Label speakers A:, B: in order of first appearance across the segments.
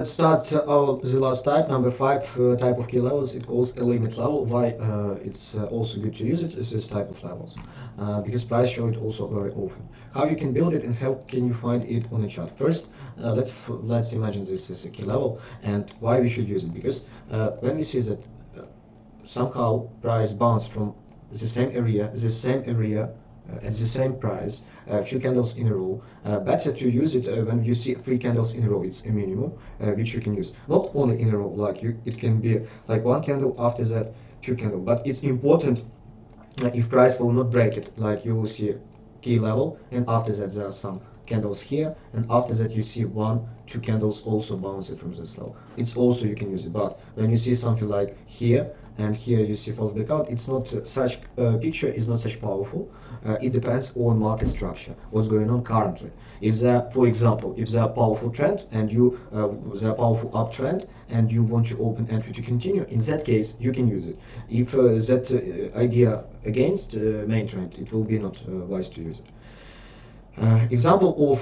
A: Let's start the last type, number 5 type of key levels. It calls a limit level. Why it's also good to use it is this type of levels, because price show it also very often. How you can build it and how can you find it on a chart? First, let's imagine this is a key level and why we should use it. Because when we see that somehow price bounced from the same area at the same price, a few candles in a row. Better to use it when you see 3 candles in a row. It's a minimum which you can use. Not only in a row, like it can be like 1 candle, after that 2 candles. But it's important if price will not break it, like you will see key level, and after that there are some candles here, and after that you see 1, 2 candles also bouncing from this level. It's also you can use it. But when you see something like here and here you see false breakout, it's not such picture is not such powerful. It depends on market structure, what's going on currently. If there, for example, if there are powerful trend and you there are powerful uptrend and you want to open entry to continue, in that case you can use it. If that idea against main trend, it will be not wise to use it. Example of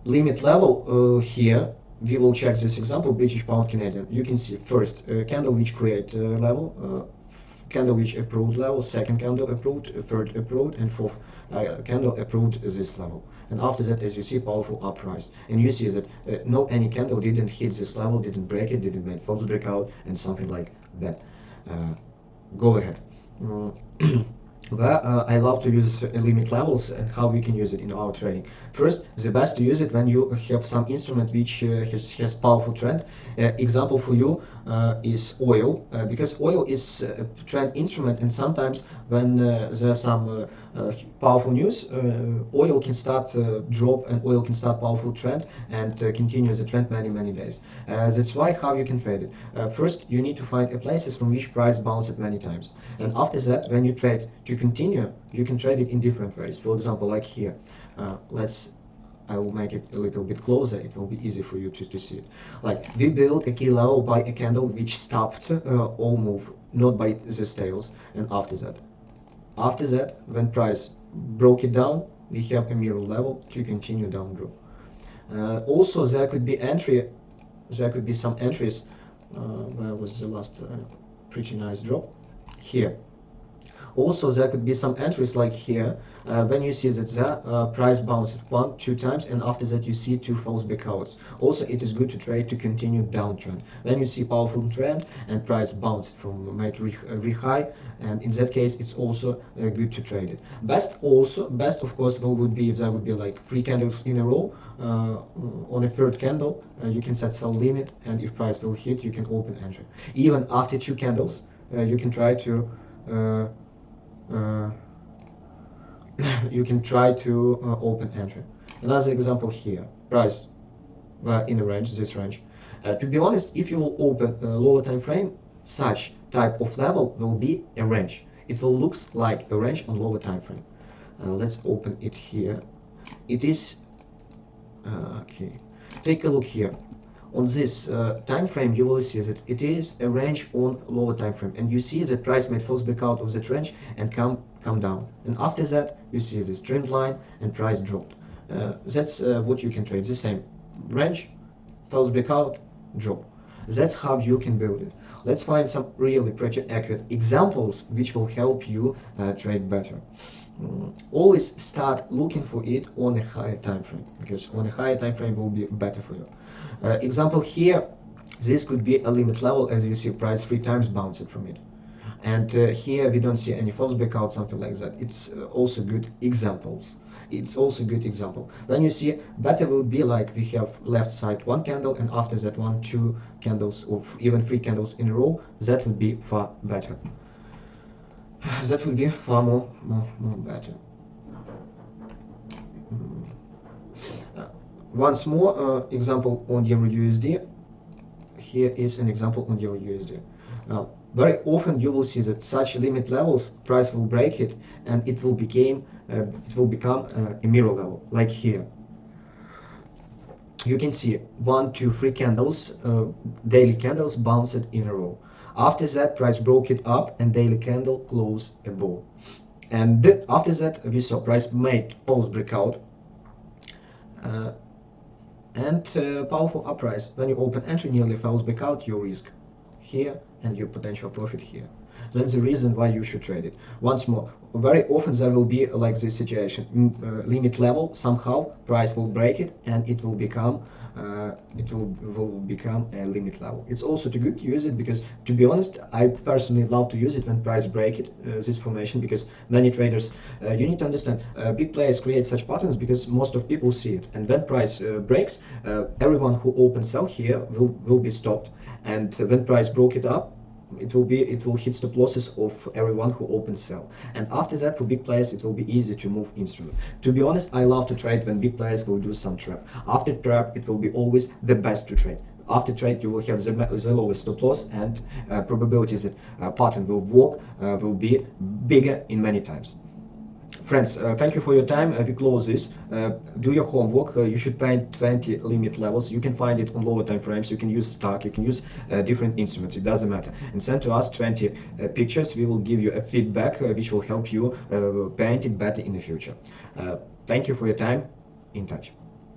A: limit level here. We will check this example, British pound Canadian. You can see first candle which create level, candle which approved level, second candle approved, third approved, and fourth candle approved this level. And after that, as you see, powerful uprise. And you see that no any candle didn't hit this level, didn't break it, didn't make false breakout, and something like that. Go ahead. Where I love to use limit levels and how we can use it in our trading. First, the best to use it when you have some instrument which has powerful trend. Example for you is oil, because oil is a trend instrument, and sometimes when there's some powerful news, oil can start drop and oil can start powerful trend and continue the trend many days. That's why how you can trade it. First, you need to find a places from which price bounces many times, and after that, when you trade to continue, you can trade it in different ways. For example, like here, I will make it a little bit closer, it will be easy for you to see it. Like we built a key level by a candle which stopped all move, not by the tails, and after that, when price broke it down, we have a mirror level to continue down drop. Also there could be some entries. Where was the last pretty nice drop? Here. Also, there could be some entries like here, when you see that the price bounced 1, 2 times, and after that you see 2 false breakouts. Also, it is good to trade to continue downtrend. When you see powerful trend and price bounced from made re-high, and in that case, it's also good to trade it. Best of course would be if there would be like 3 candles in a row. On a third candle, you can set sell limit, and if price will hit, you can open entry. Even after 2 candles, you can try to open entry. Another example here, price in a range, this range. To be honest, if you will open a lower time frame, such type of level will be a range. It will look like a range on lower time frame. Let's open it here. It is okay. Take a look here. On this time frame, you will see that it is a range on lower time frame, and you see that price made false breakout of that range and come down, and after that you see this trend line and price dropped. That's what you can trade, the same range, false breakout, drop. That's how you can build it. Let's find some really pretty accurate examples which will help you trade better. Always start looking for it on a higher time frame, because on a higher time frame will be better for you. Example here, this could be a limit level, as you see price 3 times bounced from it, and here we don't see any false breakout, something like that. It's also good examples. It's also good example. When you see better will be like we have left side 1 candle, and after that 1, 2 candles, or even 3 candles in a row. That would be far better. That would be far more better. Once more example on Euro USD. Here is an example on Euro USD. Now, very often you will see that such limit levels, price will break it, and it will become a mirror level, like here. You can see 1, 2, 3 candles, daily candles bounced in a row. After that, price broke it up and daily candle closed above. And after that, we saw price made false breakout And powerful uprise. When you open entry, nearly falls back out your risk here and your potential profit here. That's the reason why you should trade it. Once more, very often there will be like this situation, limit level, somehow price will break it and it will become a limit level. It's also too good to use it because, to be honest, I personally love to use it when price break it, this formation, because many traders, you need to understand, big players create such patterns because most of people see it, and when price breaks, everyone who opens sell here will be stopped, and when price broke it up, it will hit stop losses of everyone who opens sell, and after that for big players it will be easy to move instrument. To be honest, I love to trade when big players will do some trap. After trap it will be always the best to trade. After trade you will have the lowest stop loss, and probabilities that pattern will work will be bigger in many times. Friends, thank you for your time. We close this. Do your homework. You should find 20 limit levels. You can find it on lower time frames. You can use stock. You can use different instruments. It doesn't matter. And send to us 20 pictures. We will give you a feedback which will help you paint it better in the future. Thank you for your time. In touch.